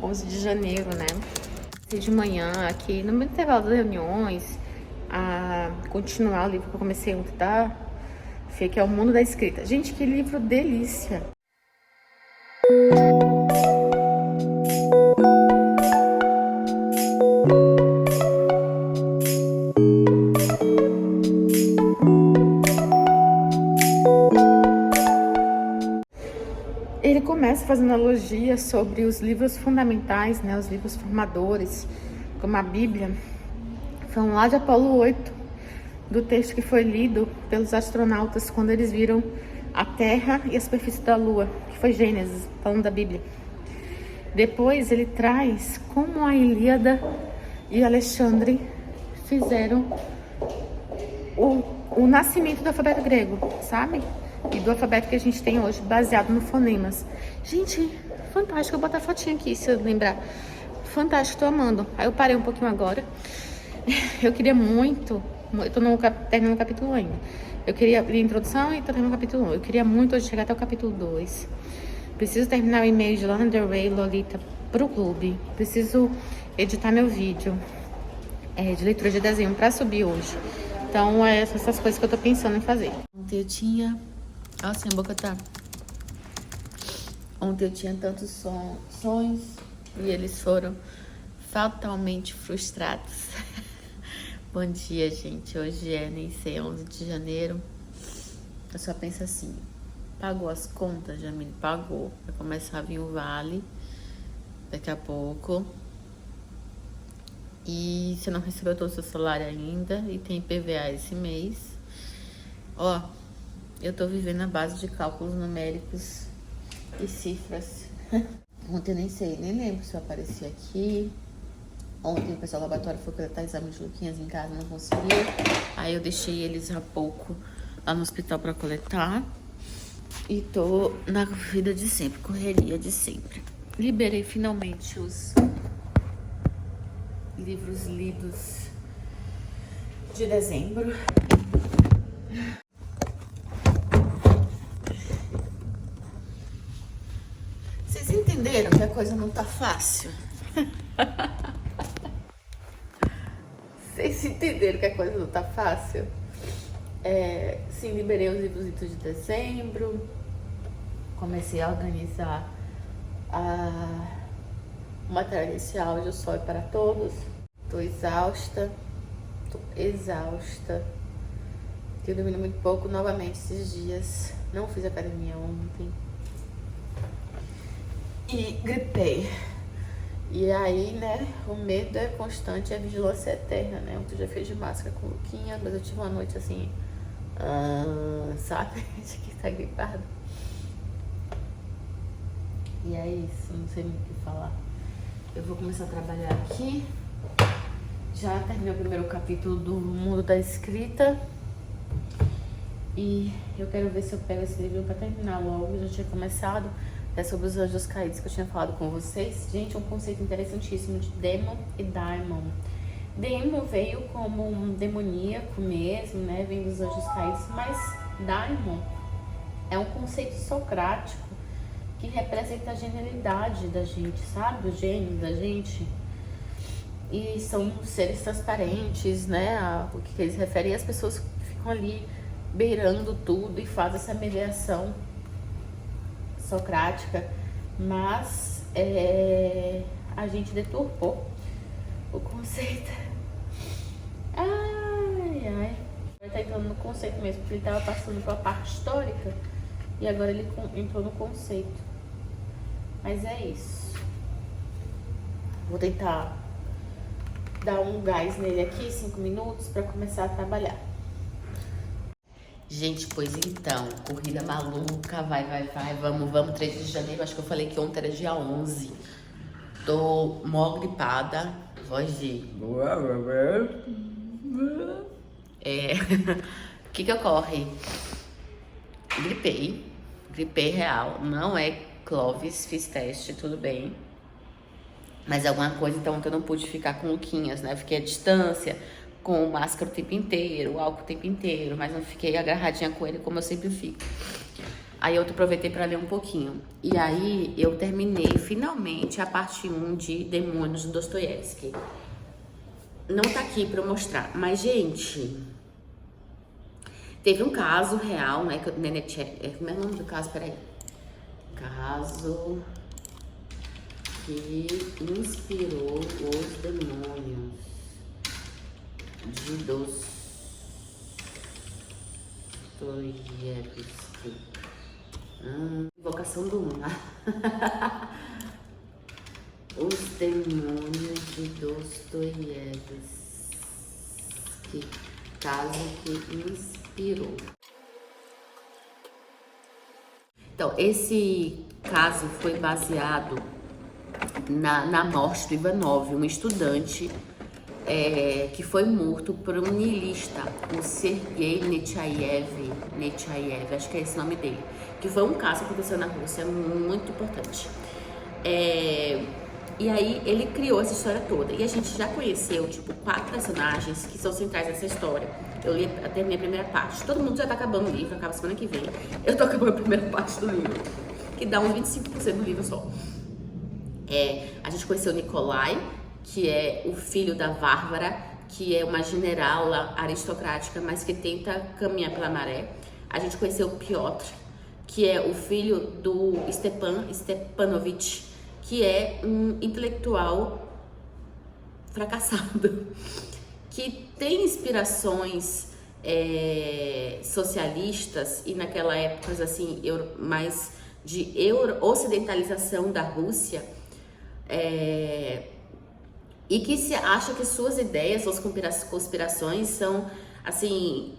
11 de janeiro, né? 6 de manhã, aqui no meu intervalo das reuniões, a continuar o livro que eu comecei ontem, tá? Que é O Mundo da Escrita. Gente, que livro delícia! Ele começa fazendo analogia sobre os livros fundamentais, né, os livros formadores, como a Bíblia. Falando lá de Apolo 8, do texto que foi lido pelos astronautas quando eles viram a Terra e a superfície da Lua, que foi Gênesis, falando da Bíblia. Depois ele traz como a Ilíada e Alexandre fizeram o nascimento do alfabeto grego, sabe? E do alfabeto que a gente tem hoje, baseado no fonemas. Gente, fantástico. Eu vou botar a fotinha aqui, se eu lembrar. Fantástico, tô amando. Aí eu parei um pouquinho agora. Eu queria muito... Eu tô terminando o capítulo ainda. Eu queria ler a introdução e tô terminando o capítulo 1. Eu queria muito hoje chegar até o capítulo 2. Preciso terminar o e-mail de Lana Del Rey Lolita pro clube. Preciso editar meu vídeo de leitura de desenho pra subir hoje. Então, essas coisas que eu tô pensando em fazer. Ontem eu tinha... Olha assim, a boca tá... Ontem eu tinha tantos sonhos e eles foram fatalmente frustrados. Bom dia, gente. Hoje nem sei, 11 de janeiro. Eu só penso assim, pagou as contas, Jamile? Pagou. Vai começar a vir o vale daqui a pouco. E você não recebeu todo o seu salário ainda e tem IPVA esse mês. Ó, eu tô vivendo a base de cálculos numéricos e cifras. Ontem eu nem lembro se eu apareci aqui. Ontem o pessoal do laboratório foi coletar exame de Luquinhas em casa, não conseguiu. Aí eu deixei eles há pouco lá no hospital pra coletar. E tô na vida de sempre, correria de sempre. Liberei finalmente os livros lidos de dezembro. Vocês entenderam que a coisa não tá fácil? Vocês entenderam que a coisa não tá fácil? Sim, liberei os livros de dezembro. Comecei a organizar o material desse áudio só é para todos. Tô exausta. Tenho dormido muito pouco novamente esses dias. Não fiz academia ontem. E gripei. E aí, né, o medo é constante e a vigilância é eterna, né? Ontem eu já fiz de máscara com o Luquinha, mas eu tive uma noite assim, sabe? De que tá gripado. E é isso, não sei nem o que falar. Eu vou começar a trabalhar aqui. Já terminei o primeiro capítulo do Mundo da Escrita. E eu quero ver se eu pego esse livro pra terminar logo. Eu já tinha começado. É sobre os anjos caídos que eu tinha falado com vocês. Gente, um conceito interessantíssimo de Demon e Daimon. Demon veio como um demoníaco mesmo, né? Vem dos anjos caídos. Mas Daimon é um conceito socrático que representa a genialidade da gente, sabe? O gênio da gente. E são seres transparentes, né? O que eles referem às pessoas que ficam ali beirando tudo e fazem essa mediação socrática, mas a gente deturpou o conceito. Ai. Ele tá entrando no conceito mesmo, porque ele tava passando pela parte histórica e agora ele entrou no conceito. Mas é isso. Vou tentar dar um gás nele aqui, 5 minutos, para começar a trabalhar. Gente, pois então, corrida maluca, vai, vamos, 3 de janeiro, acho que eu falei que ontem era dia 11. Tô mó gripada, voz de... O que ocorre? Gripei real, não é Clóvis, fiz teste, tudo bem. Mas alguma coisa, então, que eu não pude ficar com Luquinhas, né? Fiquei à distância, com máscara o tempo inteiro, álcool o tempo inteiro, mas não fiquei agarradinha com ele como eu sempre fico. Aí eu aproveitei para ler um pouquinho. E aí eu terminei finalmente a parte 1 de Demônios do Dostoiévski. Não tá aqui para eu mostrar, mas gente, teve um caso real, né, que o como é o nome do caso? Peraí. Caso que inspirou os demônios de Dostoiévski. Invocação do Mar. Os demônios de Dostoiévski. Caso que inspirou. Então, esse caso foi baseado na morte do Ivanov, um estudante que foi morto por um niilista, o Sergei Nechayev, acho que é esse o nome dele, que foi um caso que aconteceu na Rússia, muito importante. E aí ele criou essa história toda, e a gente já conheceu, tipo, 4 personagens que são centrais nessa história. Eu li até a minha primeira parte, todo mundo já tá acabando o livro, acaba semana que vem. Eu tô acabando a primeira parte do livro, que dá uns 25% do livro só. A gente conheceu o Nikolai, que é o filho da Varvara, que é uma general aristocrática, mas que tenta caminhar pela maré. A gente conheceu o Piotr, que é o filho do Stepanovich, que é um intelectual fracassado, que tem inspirações socialistas e naquela época assim, mais de ocidentalização da Rússia, e que se acha que suas ideias, suas conspirações são, assim,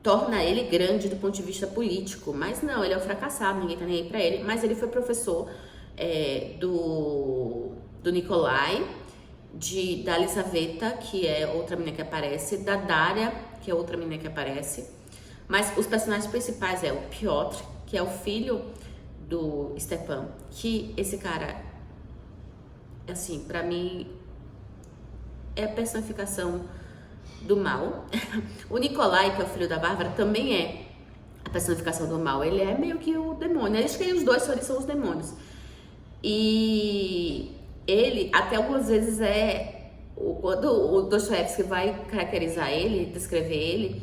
torna ele grande do ponto de vista político, mas não, ele é um fracassado, ninguém tá nem aí pra ele, mas ele foi professor do Nikolai, da Elisaveta, que é outra menina que aparece, da Daria, que é outra menina que aparece, mas os personagens principais é o Piotr, que é o filho do Stepan, que esse cara, assim, pra mim, é a personificação do mal. O Nikolai, que é o filho da Bárbara, também é a personificação do mal. Ele é meio que o demônio. Eles que os dois são os demônios. E ele, até algumas vezes, quando o Dostoiévski vai caracterizar ele, descrever ele,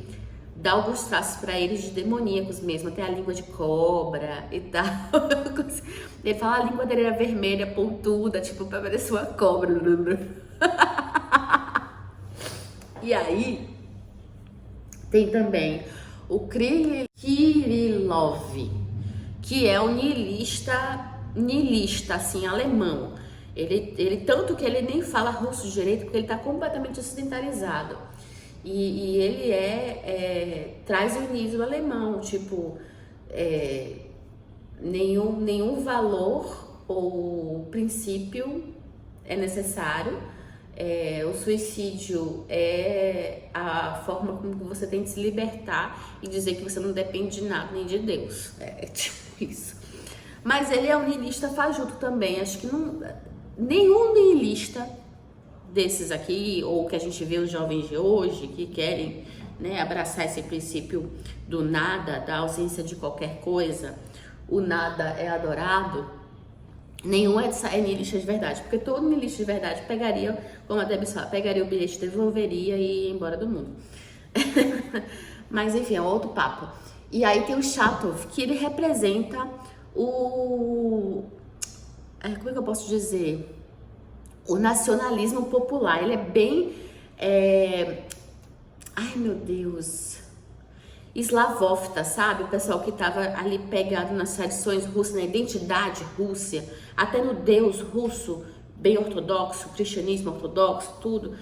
dá alguns traços pra ele de demoníacos mesmo, até a língua de cobra e tal. Ele fala a língua dele era vermelha, pontuda, tipo, pra parecer uma cobra. E aí, tem também o Kirillov, que é um niilista, assim, alemão. Ele tanto que ele nem fala russo direito, porque ele tá completamente ocidentalizado. E ele traz o niilismo alemão, tipo, nenhum valor ou princípio é necessário. O suicídio é a forma como você tem de se libertar e dizer que você não depende de nada nem de Deus. É tipo isso. Mas ele é um niilista fajuto também. Acho que nenhum niilista desses aqui, ou que a gente vê os jovens de hoje, que querem, né, abraçar esse princípio do nada, da ausência de qualquer coisa, o nada é adorado, nenhum é niilista de verdade, porque todo niilista de verdade pegaria, como a Debbie fala, pegaria o bilhete, devolveria e ia embora do mundo. Mas enfim, é outro papo. E aí tem o Chatov, que ele representa como é que eu posso dizer? O nacionalismo popular. Ele é bem... ai, meu Deus... Slavovta, sabe? O pessoal que tava ali pegado nas tradições russas, na identidade russa, até no Deus russo, bem ortodoxo, cristianismo ortodoxo, tudo.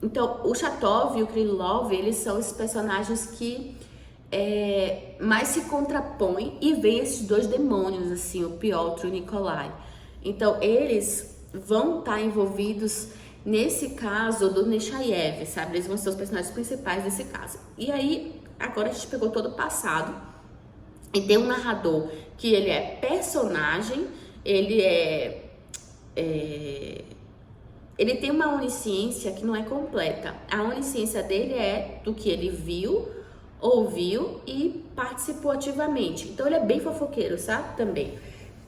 Então, o Chatov e o Krylov, eles são esses personagens que mais se contrapõem e vêm esses dois demônios, assim, o Piotr e o Nikolai. Então, eles vão estar envolvidos nesse caso do Nechayev, sabe? Eles vão ser os personagens principais desse caso. E aí, agora a gente pegou todo o passado e tem um narrador que ele é personagem, ele ele tem uma onisciência que não é completa. A onisciência dele é do que ele viu ouviu e participou ativamente. Então ele é bem fofoqueiro, sabe? Também.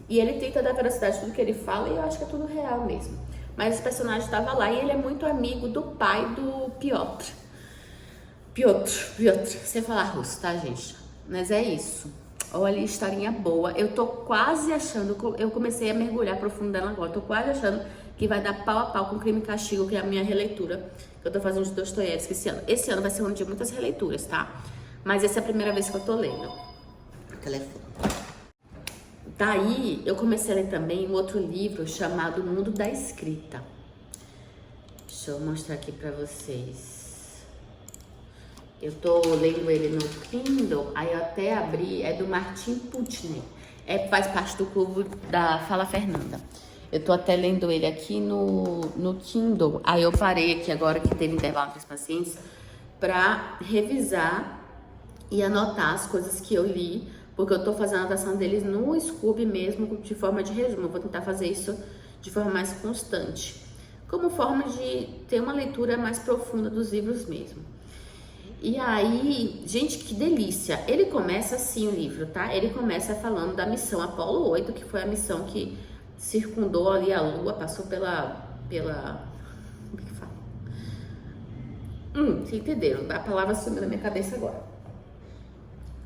E ele tenta dar veracidade a tudo que ele fala e eu acho que é tudo real mesmo. Mas esse personagem estava lá e ele é muito amigo do pai do Piotr. Piotr. Sem falar russo, tá, gente? Mas é isso. Olha, historinha boa. Eu tô quase achando, eu comecei a mergulhar profundo nela agora. Tô quase achando que vai dar pau a pau com Crime e Castigo, que é a minha releitura que eu tô fazendo de Dostoiévski esse ano. Esse ano vai ser um ano de muitas releituras, tá? Mas essa é a primeira vez que eu tô lendo. O telefone. Daí, eu comecei a ler também um outro livro chamado Mundo da Escrita. Deixa eu mostrar aqui pra vocês. Eu tô lendo ele no Kindle, aí eu até abri, é do Martin Putney. Faz parte do clube da Fala Fernanda. Eu tô até lendo ele aqui no Kindle. Aí eu parei aqui agora que teve intervalo entre os pacientes pra revisar e anotar as coisas que eu li, porque eu tô fazendo a anotação deles no Scoob mesmo, de forma de resumo. Eu vou tentar fazer isso de forma mais constante, como forma de ter uma leitura mais profunda dos livros mesmo. E aí, gente, que delícia! Ele começa assim o livro, tá? Ele começa falando da missão Apolo 8, que foi a missão que circundou ali a Lua, passou pela... Como é que fala? Vocês entenderam? A palavra sumiu na minha cabeça agora.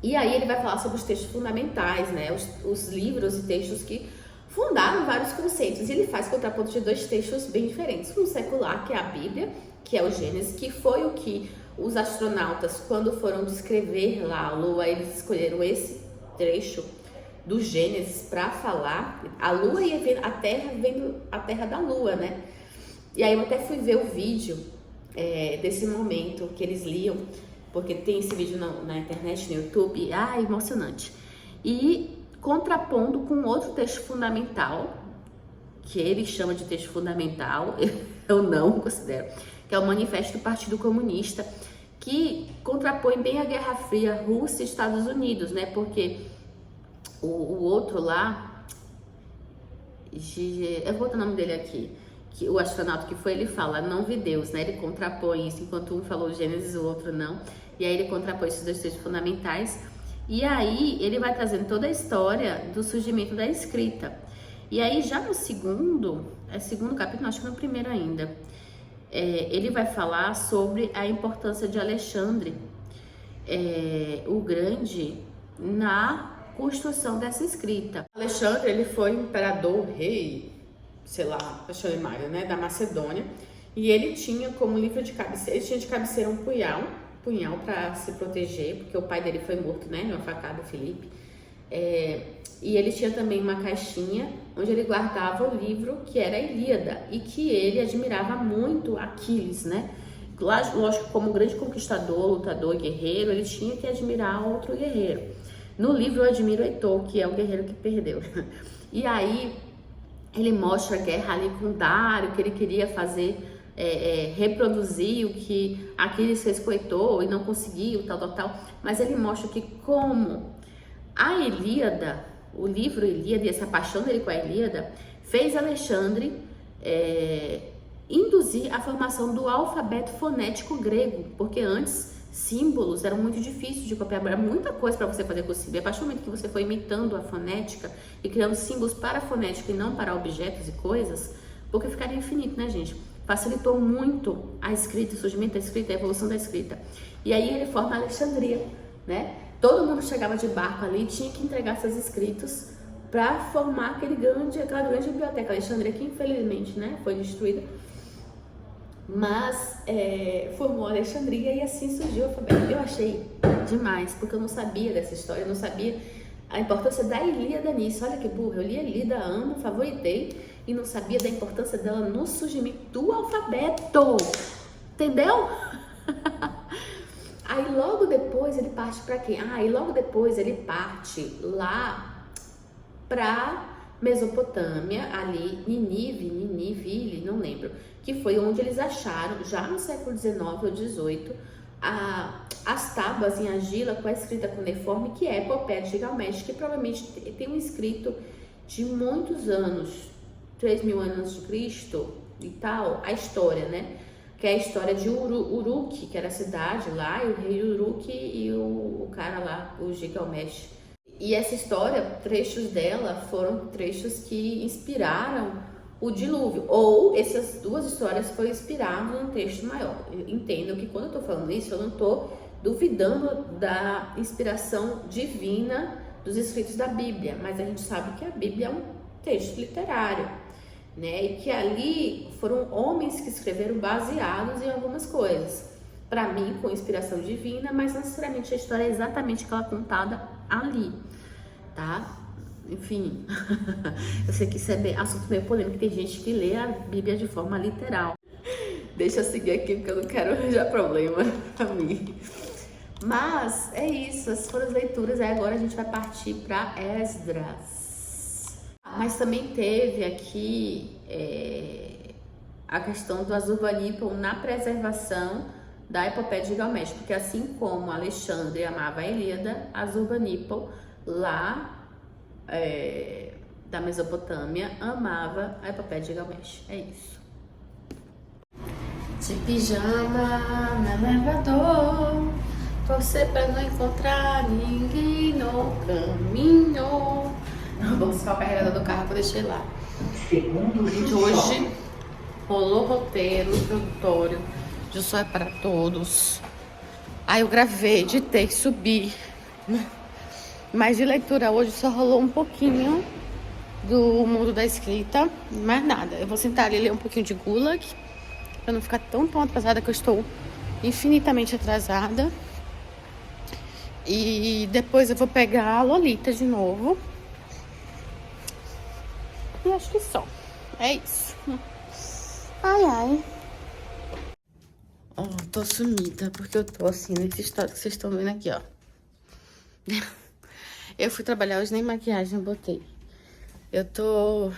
E aí ele vai falar sobre os textos fundamentais, né? Os livros e textos que fundaram vários conceitos. E ele faz contraponto de dois textos bem diferentes. Um secular, que é a Bíblia, que é o Gênesis, que foi o que os astronautas, quando foram descrever lá a Lua, eles escolheram esse trecho do Gênesis para falar. A Lua ia ver a Terra vendo a Terra da Lua, né? E aí eu até fui ver o vídeo desse momento que eles liam, porque tem esse vídeo na internet, no YouTube, e, emocionante. E contrapondo com outro texto fundamental, que ele chama de texto fundamental, eu não considero, que é o Manifesto do Partido Comunista, que contrapõe bem a Guerra Fria, Rússia e Estados Unidos, né? Porque o outro lá, eu vou botar o nome dele aqui, que o astronauta que foi, ele fala, não vi Deus, né? Ele contrapõe isso, enquanto um falou Gênesis, o outro não. E aí ele contrapõe esses dois textos fundamentais. E aí ele vai trazendo toda a história do surgimento da escrita. E aí já no segundo capítulo, acho que no primeiro ainda, ele vai falar sobre a importância de Alexandre o Grande na construção dessa escrita. Alexandre, ele foi imperador, rei, sei lá, Alexandre Magno, né, da Macedônia, e ele tinha como livro de cabeceira, ele tinha de cabeceira um punhal para se proteger, porque o pai dele foi morto, né, numa facada, Filipe. E ele tinha também uma caixinha onde ele guardava o livro que era a Ilíada e que ele admirava muito Aquiles, né? Lógico, como um grande conquistador, lutador, guerreiro, ele tinha que admirar outro guerreiro. No livro eu admiro Heitor, que é o guerreiro que perdeu. E aí ele mostra a guerra ali com Dário, que ele queria fazer, reproduzir o que Aquiles fez com Heitor e não conseguiu, tal. Mas ele mostra que como a Ilíada, o livro Ilíada e essa paixão dele com a Ilíada, fez Alexandre induzir a formação do alfabeto fonético grego, porque antes símbolos eram muito difíceis de copiar, era muita coisa para você fazer com o símbolo. E a partir do momento que você foi imitando a fonética e criando símbolos para a fonética e não para objetos e coisas, porque ficaria infinito, né, gente? Facilitou muito a escrita, o surgimento da escrita, a evolução da escrita. E aí ele forma a Alexandria, né? Todo mundo chegava de barco ali e tinha que entregar seus escritos para formar aquela grande biblioteca. Alexandria, que infelizmente, né, foi destruída, mas formou a Alexandria e assim surgiu o alfabeto. Eu achei demais, porque eu não sabia dessa história, eu não sabia a importância da Ilíada nisso. Olha que burra, eu li a Ilíada, amo, favoritei e não sabia da importância dela no surgimento do alfabeto, entendeu? Aí logo depois ele parte para quê? Aí logo depois ele parte lá para Mesopotâmia, ali Nínive, não lembro, que foi onde eles acharam, já no século XIX ou XVIII, as tábuas em argila com a escrita cuneiforme, que é a Epopeia de Gilgamesh, que provavelmente tem um escrito de muitos anos, 3.000 anos de Cristo e tal, a história, né? Que que é a história de Uruk, que era a cidade lá, e o rei Uruk e o cara lá, o Gilgamesh. E essa história, trechos dela, foram trechos que inspiraram o dilúvio. Ou essas duas histórias foram inspiradas num texto maior. Entendam que quando eu tô falando isso, eu não tô duvidando da inspiração divina dos escritos da Bíblia, mas a gente sabe que a Bíblia é um texto literário, né? E que ali foram homens que escreveram baseados em algumas coisas. Para mim, com inspiração divina, mas não necessariamente a história é exatamente aquela contada ali, tá? Enfim, eu sei que isso é assunto meio polêmico, tem gente que lê a Bíblia de forma literal. Deixa eu seguir aqui porque eu não quero arranjar problema pra mim. Mas é isso, essas foram as leituras, aí agora a gente vai partir para Esdras. Mas também teve aqui a questão do Assurbanipal na preservação da epopeia de Gilgamesh, porque assim como Alexandre amava a Ilíada, Assurbanipal lá da Mesopotâmia amava a epopeia de Gilgamesh. É isso. De pijama no elevador, torcer pra não encontrar ninguém no caminho. Vou buscar o carregador do carro que eu deixei lá. Gente, hoje rolou roteiro introdutório de Só é para Todos. Aí eu gravei, editei, subi. Mas de leitura hoje só rolou um pouquinho do mundo da escrita, mais nada. Eu vou sentar ali e ler um pouquinho de Gulag, pra não ficar tão atrasada, que eu estou infinitamente atrasada. E depois eu vou pegar a Lolita de novo. E acho que só. É isso. Ai, ai. Ó, tô sumida, porque eu tô assim, nesse estado que vocês estão vendo aqui, ó. Eu fui trabalhar hoje, nem maquiagem eu botei. Eu tô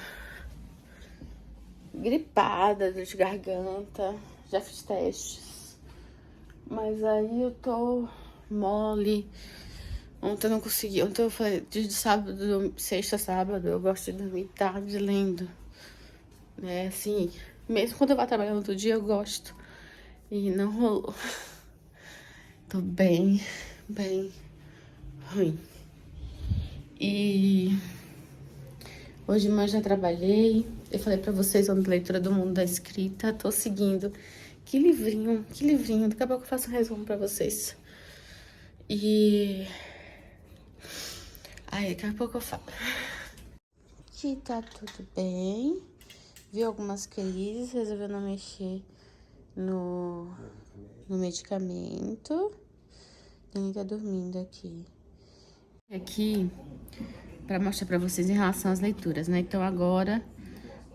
gripada, dor de garganta. Já fiz testes. Mas aí eu tô mole. Ontem eu não consegui. Ontem eu falei, de sábado, sexta, sábado, eu gosto de dormir tarde lendo. Né, assim, mesmo quando eu vou trabalhar no outro dia, eu gosto. E não rolou. Tô bem ruim. E hoje de manhã já trabalhei. Eu falei pra vocês ontem, leitura do mundo da escrita. Tô seguindo. Que livrinho. Daqui a pouco eu faço um resumo pra vocês. E aí, daqui a pouco eu falo. Aqui tá tudo bem. Vi algumas crises, resolveu não mexer no medicamento. Ele tá dormindo aqui. Aqui, pra mostrar pra vocês em relação às leituras, né? Então agora,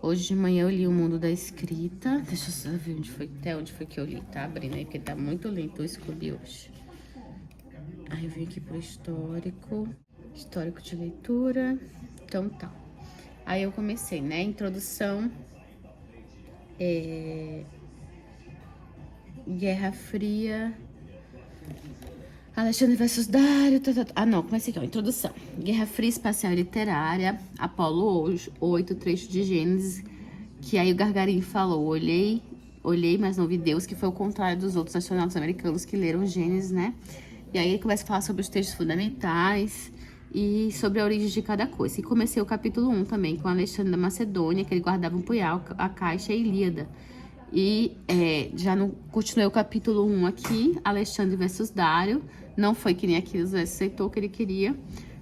hoje de manhã eu li O Mundo da Escrita. Deixa eu só ver até onde foi que eu li. Tá abrindo aí, porque tá muito lento o Scooby hoje. Aí eu vim aqui pro histórico de leitura. Então tá. Aí eu comecei, né? Introdução, Guerra Fria, Alexandre versus Dário. Ah, não, comecei aqui, ó. Introdução. Guerra Fria, Espacial e Literária, Apolo 8, trecho de Gênesis, que aí o Gargarin falou, olhei, mas não vi Deus, que foi o contrário dos outros astronautas americanos que leram Gênesis, né? E aí ele começa a falar sobre os textos fundamentais e sobre a origem de cada coisa. E comecei o capítulo 1 também, com Alexandre da Macedônia, que ele guardava um punhal, a caixa e a Ilíada. E já não continuei o capítulo 1 aqui, Alexandre versus Dário. Não foi que nem Aquiles aceitou o que ele queria.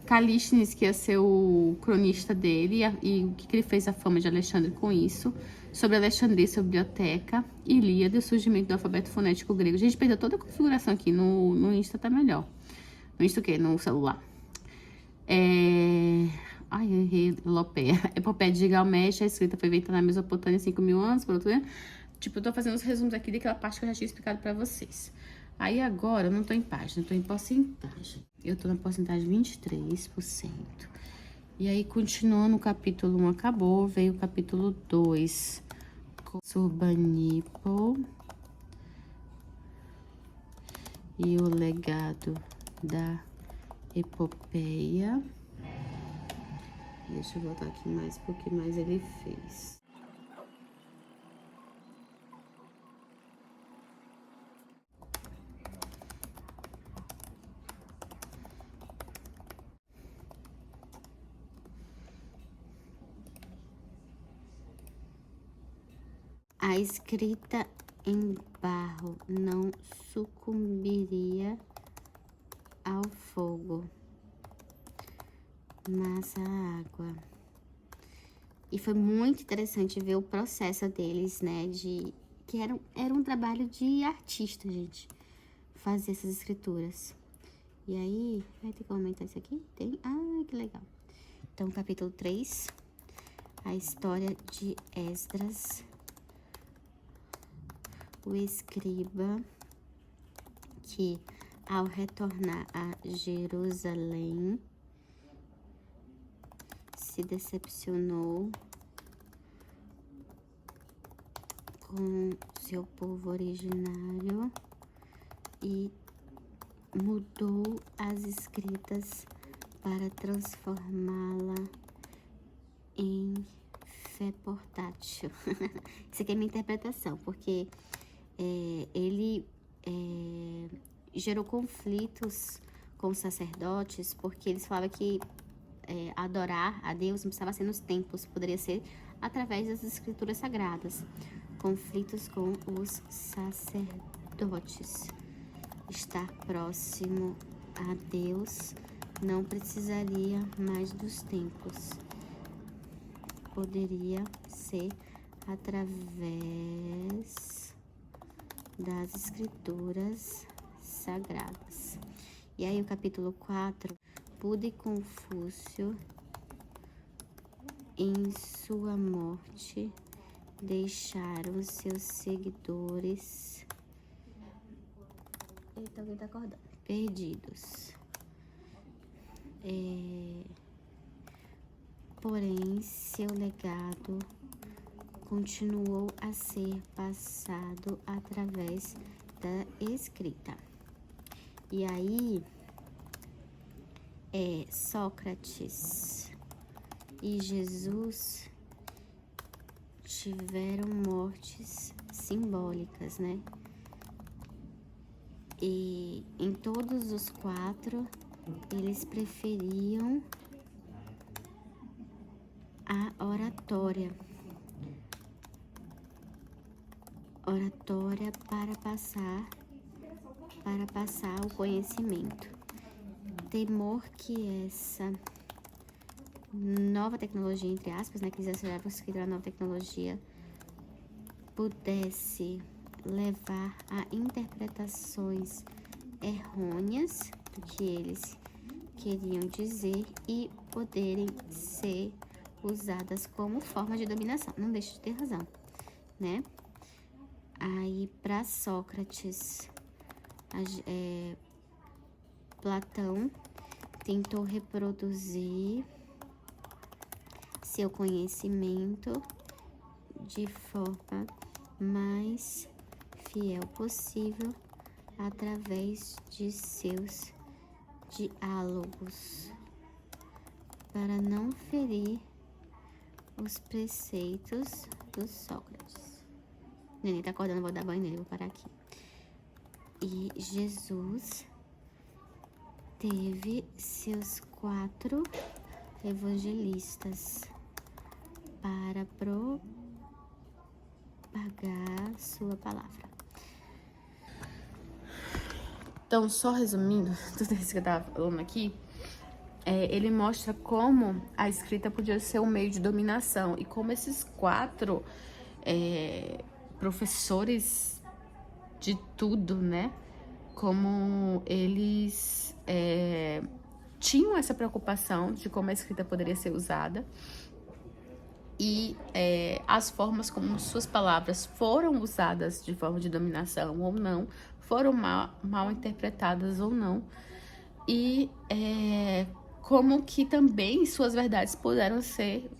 Calístenes, que ia ser o cronista dele, e o que ele fez a fama de Alexandre com isso. Sobre Alexandria, sua biblioteca. Ilíada, o surgimento do alfabeto fonético grego. A gente perdeu toda a configuração aqui, no Insta tá melhor. No Insta o quê? No celular. Ai, eu errei, Lopeia. Epopeia de Gilgamesh, a escrita foi inventada na Mesopotâmia há 5.000 anos, por outro lado. Tipo, eu tô fazendo os resumos aqui daquela parte que eu já tinha explicado pra vocês. Aí agora, eu não tô em página, eu tô em porcentagem. Eu tô na porcentagem 23%. E aí, continuando, o capítulo 1 acabou, veio o capítulo 2. Assurbanipal e o legado da epopeia. Deixa eu voltar aqui mais, porque mais ele fez. A escrita em barro não sucumbiria ao fogo, mas à água. E foi muito interessante ver o processo deles, né, que era um trabalho de artista, gente, fazer essas escrituras. E aí, vai ter que aumentar isso aqui? Tem? Ah, que legal. Então, capítulo 3, a história de Esdras, o escriba, que ao retornar a Jerusalém, se decepcionou com seu povo originário e mudou as escritas para transformá-la em fé portátil. Isso aqui é minha interpretação, porque ele gerou conflitos com os sacerdotes, porque eles falavam que adorar a Deus não precisava ser nos templos, poderia ser através das escrituras sagradas. Conflitos com os sacerdotes. Estar próximo a Deus não precisaria mais dos templos. Poderia ser através das escrituras sagradas. E aí o capítulo 4, Buda e Confúcio, em sua morte, deixaram seus seguidores... Eita, alguém tá acordando. Perdidos. Porém, seu legado continuou a ser passado através da escrita. E aí, Sócrates e Jesus tiveram mortes simbólicas, né? E em todos os 4, eles preferiam a oratória. Oratória para passar o conhecimento. Temor que essa nova tecnologia, entre aspas, né, que eles aceleraram a nova tecnologia, pudesse levar a interpretações errôneas do que eles queriam dizer e poderem ser usadas como forma de dominação. Não deixa de ter razão, né? Aí, para Sócrates, Platão tentou reproduzir seu conhecimento de forma mais fiel possível através de seus diálogos, para não ferir os preceitos do Sócrates. O neném tá acordando, vou dar banho nele, vou parar aqui. E Jesus teve seus 4 evangelistas para propagar sua palavra. Então, só resumindo tudo isso que eu tava falando aqui, ele mostra como a escrita podia ser um meio de dominação e como esses 4 professores de tudo, né? Como eles tinham essa preocupação de como a escrita poderia ser usada e as formas como suas palavras foram usadas de forma de dominação ou não, foram mal interpretadas ou não, e como que também suas verdades puderam ser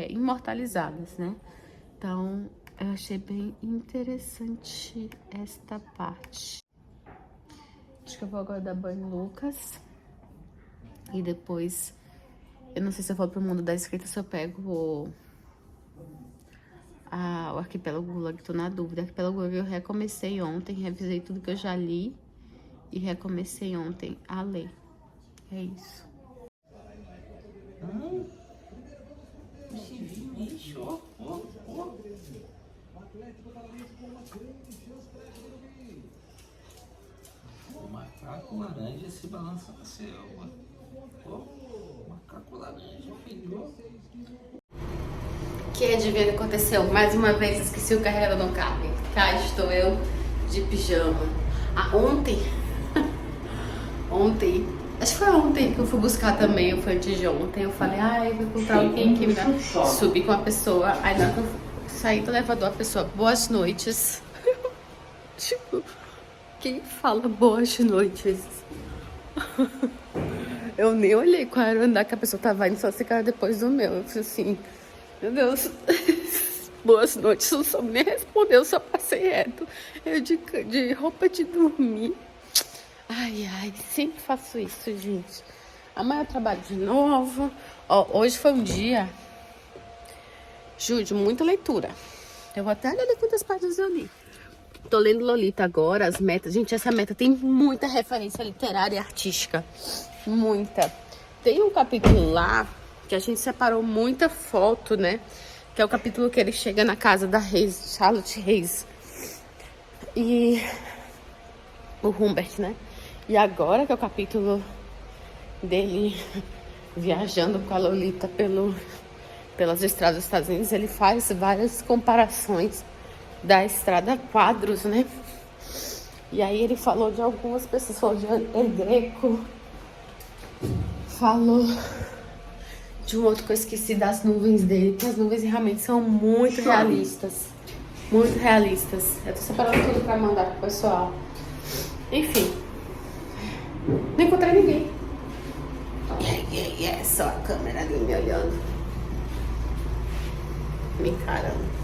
imortalizadas, né? Então, eu achei bem interessante esta parte. Acho que eu vou agora dar banho no Lucas. E depois, eu não sei se eu vou pro mundo da escrita, se eu pego o Arquipélago Gulag, tô na dúvida. Arquipélago Gulag eu recomecei ontem, revisei tudo que eu já li e recomecei ontem a ler. É isso. Esse bicho, ó. O macaco laranja se balança na selva. O macaco laranja, filho. Que adivinha o que aconteceu? Mais uma vez esqueci o carregador no carro. Cá estou eu de pijama. Ontem, acho que foi ontem que eu fui buscar também, ou foi antes de ontem. Eu falei, eu vou encontrar alguém que me dá. Subi com uma pessoa, aí na hora que eu saí do elevador, a pessoa, boas noites. Tipo, quem fala boas noites? Eu nem olhei qual era o andar que a pessoa tava indo, só se cara depois do meu. Eu falei assim, meu Deus, boas noites, não soube nem responder, eu só passei reto. Eu de roupa de dormir. Ai, sempre faço isso, gente. Amanhã eu trabalho de novo. Ó, hoje foi um dia, Ju, de muita leitura. Eu vou até ler quantas páginas eu li. Tô lendo Lolita agora, as metas. Gente, essa meta tem muita referência literária e artística. Muita. Tem um capítulo lá que a gente separou muita foto, né? Que é o capítulo que ele chega na casa da Reis, Charlotte Reis. E o Humbert, né? E agora que é o capítulo dele viajando com a Lolita pelas estradas dos Estados Unidos, ele faz várias comparações da estrada quadros, né? E aí ele falou de algumas pessoas, falou de El Greco, falou de um outro que eu esqueci das nuvens dele, que as nuvens realmente são muito realistas. Muito realistas. Eu tô separando tudo pra mandar pro pessoal. Enfim. Não encontrei ninguém. Só a câmera ali me olhando. Me encarando.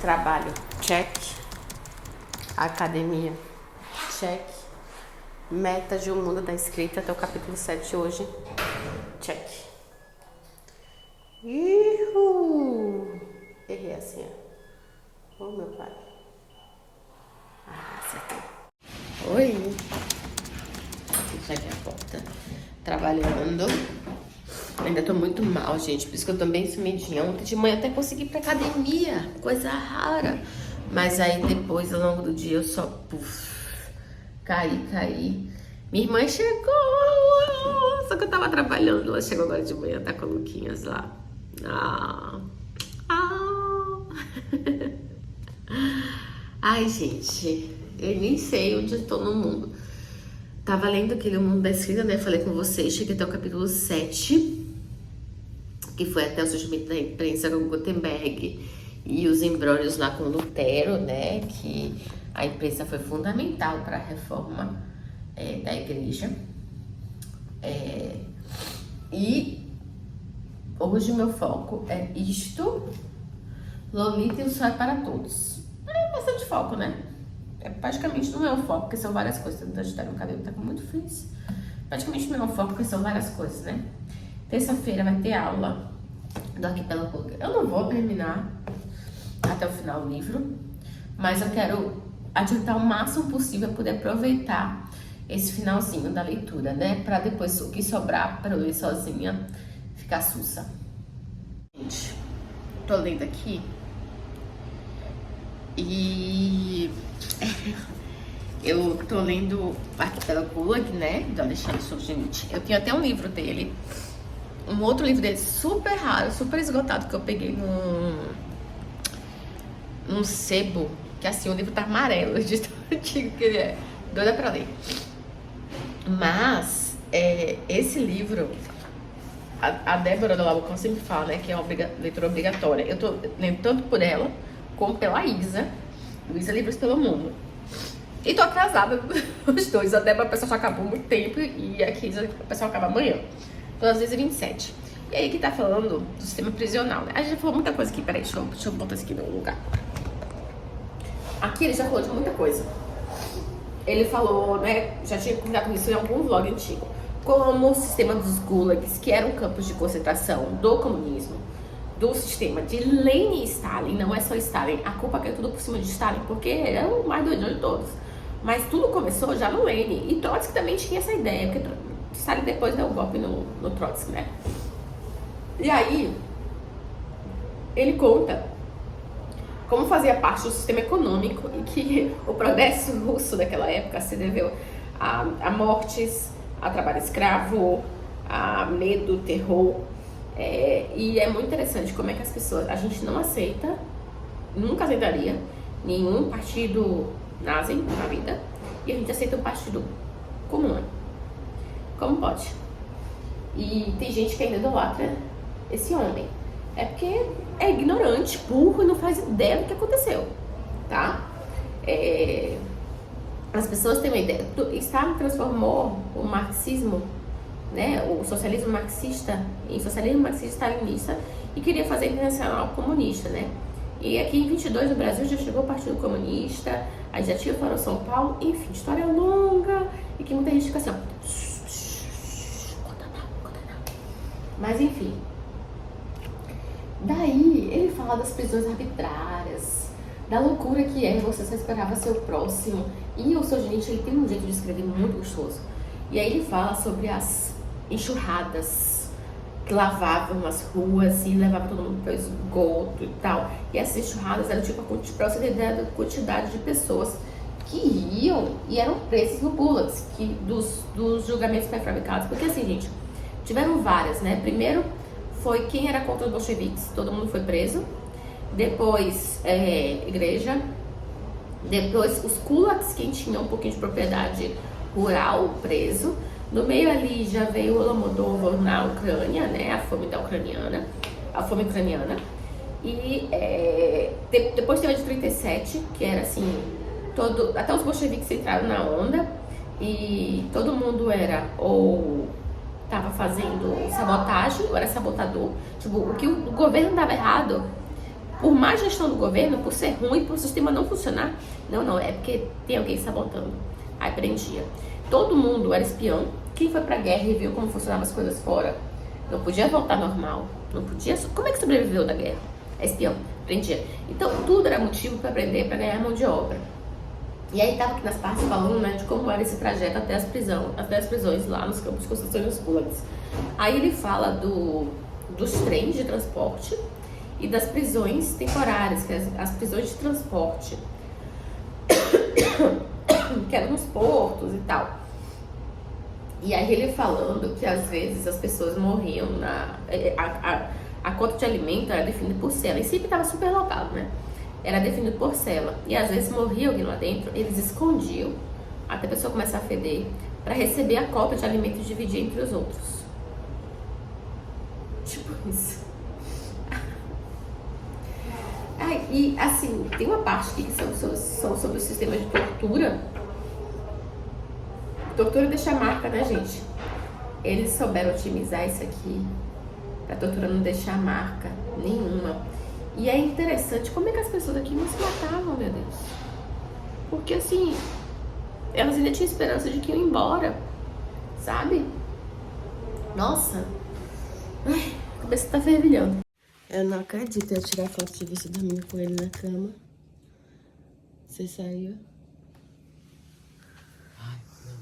Trabalho, check. Academia, check. Meta de um mundo da escrita até o capítulo 7 hoje. Check. Errei assim, ó. Oh, meu pai. Acertei. Oi. Fechar aqui a porta. Trabalhando. Ainda tô muito mal, gente. Por isso que eu tô bem sumidinha. Ontem de manhã até consegui ir pra academia. Coisa rara. Mas aí depois, ao longo do dia, eu só... Caí. Minha irmã chegou. Só que eu tava trabalhando. Ela chegou agora de manhã, tá com o Luquinhas lá. Ai, gente. Eu nem sei onde eu tô no mundo. Tava lendo aquele Mundo da Escrita, né? Falei com vocês. Cheguei até o capítulo 7. Que foi até o surgimento da imprensa com Gutenberg. E os embrólios lá com Lutero, né? Que a imprensa foi fundamental para a reforma da igreja. E hoje o meu foco é isto, Lolita e o Sol é para Todos. É bastante foco, né? Praticamente não é um foco, porque são várias coisas. Tentando ajudar meu cabelo, tá com muito frizz. Praticamente não é um foco, porque são várias coisas, né? Terça-feira vai ter aula do Arquipélago Público. Eu não vou terminar até o final do livro, mas eu quero adiantar o máximo possível, poder aproveitar esse finalzinho da leitura, né? Pra depois o que sobrar pra eu ler sozinha ficar sussa. Gente, tô lendo aqui e eu tô lendo Arquipélago Público, né? Do Alexandre Solzhenitsyn. Eu tenho até um livro dele, um outro livro dele super raro, super esgotado, que eu peguei num sebo, que assim, o livro tá amarelo, de tão antigo que ele é. Doida pra ler. Mas, esse livro, a Débora do Labucão sempre fala, né, que é uma leitura obrigatória. Eu tô lendo tanto por ela, como pela Isa Livros pelo Mundo. E tô atrasada os dois. A Débora, a pessoa já acabou há muito tempo, e a Isa, a pessoa acaba amanhã. Então, às vezes, 27. E aí que tá falando do sistema prisional, né? A gente já falou muita coisa aqui, peraí, deixa eu botar isso aqui no lugar. Aqui ele já falou de muita coisa. Ele falou, né, já tinha comentado com isso em algum vlog antigo, como o sistema dos gulags, que eram campos de concentração do comunismo, do sistema de Lenin e Stalin. Não é só Stalin, a culpa é tudo por cima de Stalin, porque ele é o mais doidão de todos. Mas tudo começou já no Lenin, e Trotsky também tinha essa ideia, porque Stalin depois deu um golpe no Trotsky, né? E aí, ele conta como fazia parte do sistema econômico e que o progresso russo daquela época se deveu a mortes, a trabalho escravo, a medo, terror. E é muito interessante como é que as pessoas, a gente não aceita, nunca aceitaria nenhum partido nazi na vida, e a gente aceita um partido comum. Como pode? E tem gente que ainda idolatra esse homem. É porque é ignorante, burro e não faz ideia do que aconteceu, tá? As pessoas têm uma ideia. Stalin transformou o marxismo, né, o socialismo marxista em socialismo marxista-stalinista e queria fazer a internacional comunista, né? E aqui em 22 no Brasil já chegou o Partido Comunista, aí já tinha o Fórum São Paulo, enfim, história longa e que muita gente fica assim, ó, conta não. Mas enfim, daí ele fala das prisões arbitrárias, da loucura que é você só esperava seu próximo. E o Solzhenitsyn, ele tem um jeito de escrever muito gostoso. E aí ele fala sobre as enxurradas que lavavam as ruas e levavam todo mundo para o esgoto e tal. E essas enxurradas eram tipo, para você ter ideia da quantidade de pessoas que iam e eram presas no Gulags, dos julgamentos pré-fabricados. Porque assim, gente, tiveram várias, né? Primeiro foi quem era contra os bolcheviques, todo mundo foi preso. Depois, igreja. Depois, os kulaks, quem tinha um pouquinho de propriedade rural, preso. No meio ali já veio o Holodomor na Ucrânia, né? A fome ucraniana. E depois teve a de 37, que era assim, até os bolcheviques entraram na onda. E todo mundo era ou tava fazendo sabotagem, ou era sabotador. Tipo, o que o governo dava errado, por má gestão do governo, por ser ruim, por o sistema não funcionar, não, é porque tem alguém sabotando. Aí prendia. Todo mundo era espião. Quem foi pra guerra e viu como funcionavam as coisas fora, não podia voltar normal. Não podia. Como é que sobreviveu da guerra? É espião. Prendia. Então, tudo era motivo pra prender, pra ganhar mão de obra. E aí tava aqui nas partes falando, né, de como era esse trajeto até as 10 prisões lá nos campos de concentração e nos gulags. Aí ele fala dos trens de transporte e das prisões temporárias, que as prisões de transporte, que eram nos portos e tal. E aí ele falando que às vezes as pessoas morriam a cota de alimento era definida por cela, e sempre estava super lotado, né? Era definido por cela. E às vezes morria alguém lá dentro, eles escondiam até a pessoa começar a feder para receber a cota de alimento e dividir entre os outros. Tipo isso. E assim, tem uma parte aqui que são sobre o sistema de tortura. Tortura deixa marca, né, gente? Eles souberam otimizar isso aqui pra tortura não deixar marca nenhuma. E é interessante como é que as pessoas aqui não se matavam, meu Deus. Porque assim, elas ainda tinham esperança de que iam embora, sabe? Nossa, ai, a cabeça tá fervilhando. Eu não acredito eu tirar foto de você dormindo com ele na cama. Você saiu? Ai, não.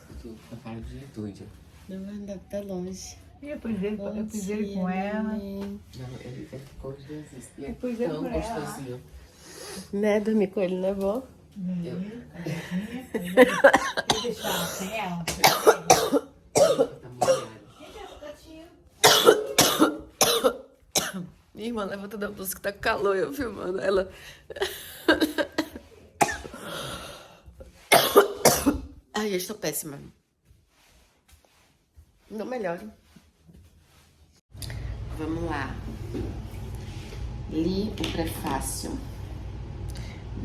Eu tô com cara de doida. Não vai andar até longe. Eu pisei com ela. Não, ele ficou Jesus. E é Depois eu tão com ela. gostosinho. Né, dormir com ele não é bom? Eu deixava sem ela. Tá molhado. Minha irmã levanta da blusa que tá com calor, eu filmando ela. Ai, eu estou péssima. Não melhore. Vamos lá. Li o prefácio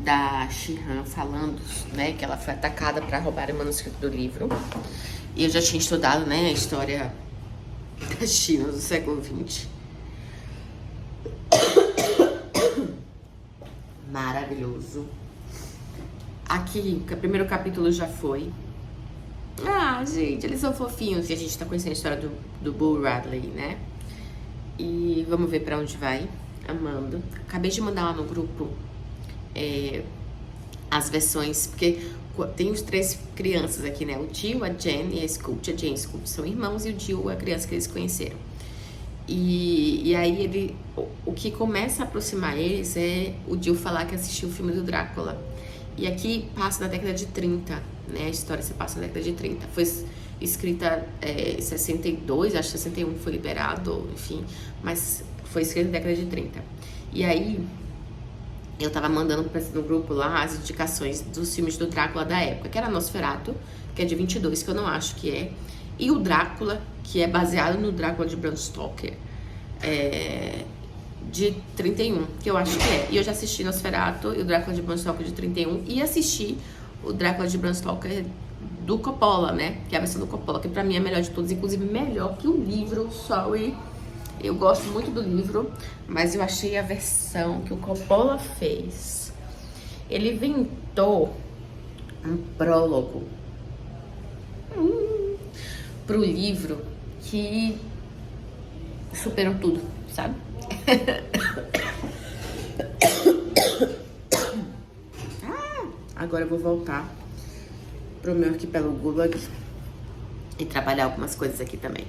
da Shihan falando, né, que ela foi atacada para roubar o manuscrito do livro. E eu já tinha estudado, né, a história da China do século XX. Maravilhoso. Aqui, o primeiro capítulo já foi. Ah, gente, eles são fofinhos. E a gente tá conhecendo a história do Bull Radley, né? E vamos ver pra onde vai. Amando. Acabei de mandar lá no grupo as versões, porque tem os 3 crianças aqui, né? O Jill, a Jen e a Scout. A Jen e a Scout são irmãos e o Jill é a criança que eles conheceram. E aí o que começa a aproximar eles é o Jill falar que assistiu o filme do Drácula. E aqui passa na década de 30, né? A história se passa na década de 30. Foi escrita em 62, acho que 61 foi liberado, enfim. Mas foi escrita na década de 30. E aí, eu tava mandando no grupo lá as indicações dos filmes do Drácula da época, que era Nosferatu, que é de 22, que eu não acho que é. E o Drácula, que é baseado no Drácula de Bram Stoker, de 31, que eu acho que é. E eu já assisti Nosferatu e o Drácula de Bram Stoker de 31 e assisti o Drácula de Bram Stoker do Coppola, né? Que é a versão do Coppola, que pra mim é a melhor de todos, inclusive melhor que o livro, sorry. Eu gosto muito do livro, mas eu achei a versão que o Coppola fez. Ele inventou um prólogo pro livro que superou tudo, sabe? Agora eu vou voltar pro meu arquipélago Gulag e trabalhar algumas coisas aqui também.